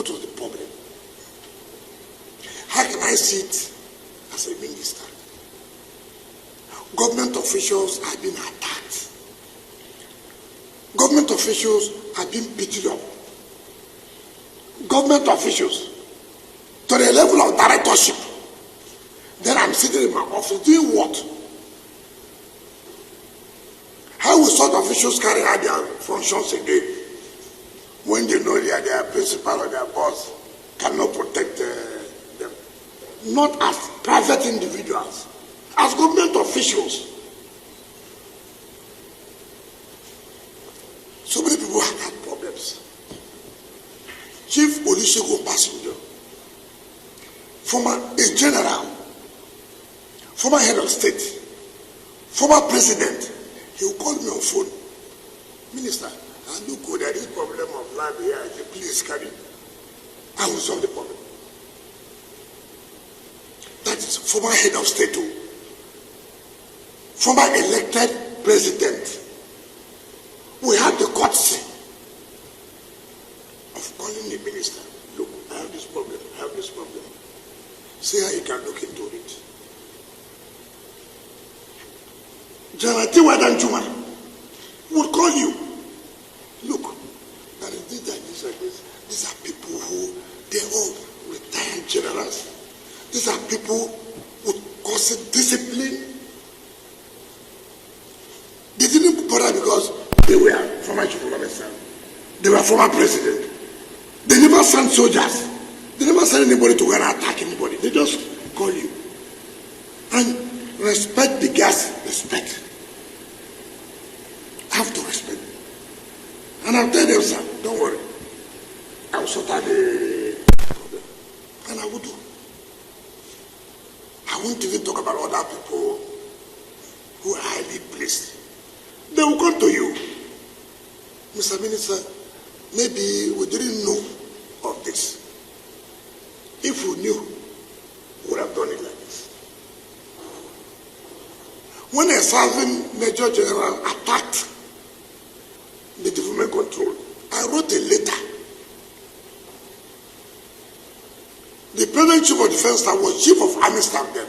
what was the problem? How can I sit as a minister? Government officials are being attacked. Government officials are being beaten up. Government officials to the level of directorship. Then I'm sitting in my office doing what? How will such officials carry out their functions again when they know their principal or their boss cannot protect them? Not as private individuals, as government officials. So many people have had problems. Chief Olusegun Obasanjo, former general, former head of state, former president, he will call me on phone. Minister, I look good at this problem of land here. I say, please carry. I will solve the problem. That is former head of state too. Former elected president. We have the courtesy of calling the minister. Look, I have this problem. I have this problem. See how you can look into it. General Tiwa Danjuma would call you. Look, there is this and this and this. These are people who, they're all retired generals. These are people with constant discipline. They didn't bother because they were former chief of officer. They were former president. They never sent soldiers. They never sent anybody to go and attack anybody. They just call you. And respect the gas, respect. Have to respect. And I'll tell them, sir, don't worry. I will sort out the problem. And I will do. I won't even talk about other people who are highly placed. They will come to you. Mr. Minister, maybe we didn't know of this. If we knew, we would have done it like this. When a serving Major General attacked the development control, I wrote a letter. The present chief of defense staff was chief of army staff then.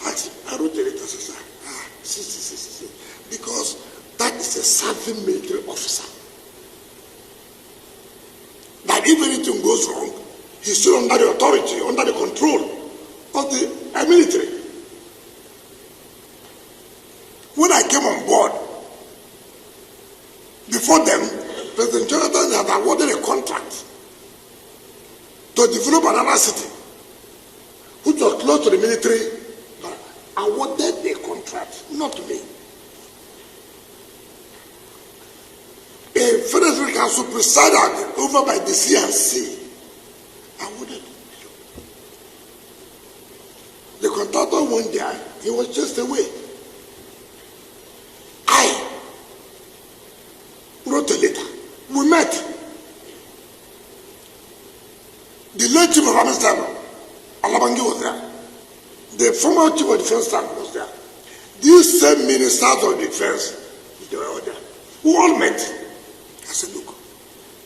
I wrote a letter, sir. See. Because that is a serving military officer. That if anything goes wrong, he's still under the authority, under the control of the military. When I came on board, before them, President Jonathan had awarded a contract to develop another city, which was close to the military, but awarded the contract, not me. A Federal Council presided over by the CNC awarded. The contractor went there, he was just away. I wrote a letter. We met. The late chief of army staff, Alabangi, was there. The former chief of defense staff was there. These same ministers of defense, they were all there. We all met. I said, look,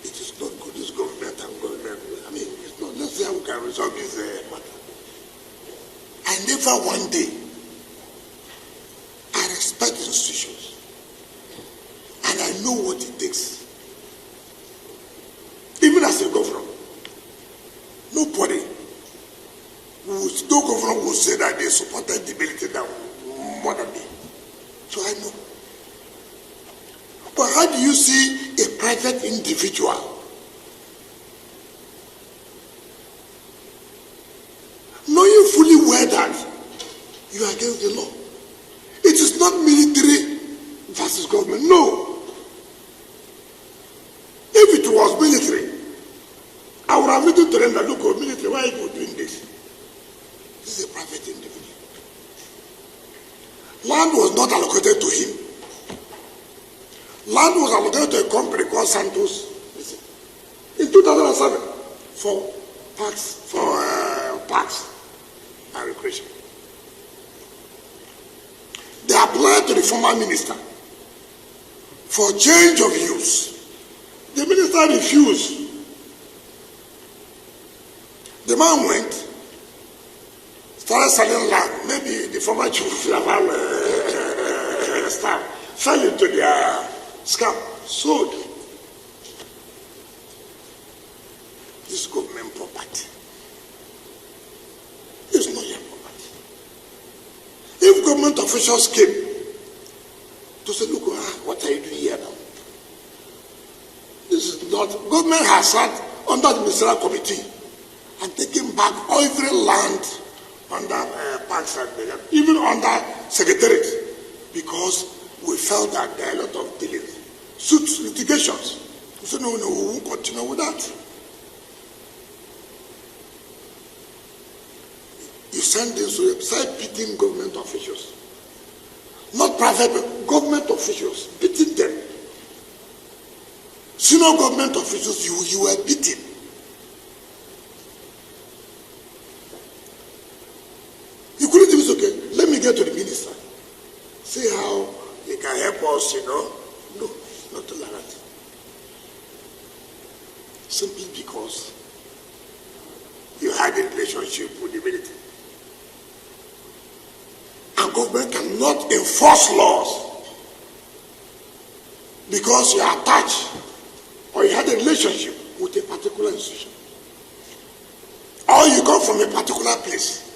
it is not good, this government and government. I mean, it's not, let's see how we can resolve this matter. I never one day, I respect institutions. And I know what it takes. Even as a governor, no governor will say that they supported the military more than me. So I know. But how do you see a private individual knowing fully well that you are against the law? It is not military versus government. No. If it was military, I would have written to them that, look, military, why are you doing this? This is a private individual. Land was not allocated to him. Land was allocated to a company called Santos in 2007 for parks and recreation. They applied to the former minister for change of use. The minister refused. The man went, started selling land. Maybe the former chief of staff fell into their scam, sold. This government property is not your property. If government officials came to say, look, what are you doing here now? This is not, government has sat under the ministerial committee and taken back every land under parks and even under secretariat, because we felt that there are a lot of delays, suits, litigations. We said, no, we won't continue with that. You send this to start beating government officials. Not private, but government officials, beating them. Senior government officials, you were beaten. You couldn't even say, okay, let me get to the minister. See how he can help us, No, not like that. Simply because you had a relationship with the military. And government cannot enforce laws because you are attached or you had a relationship with a particular institution, or you come from a particular place.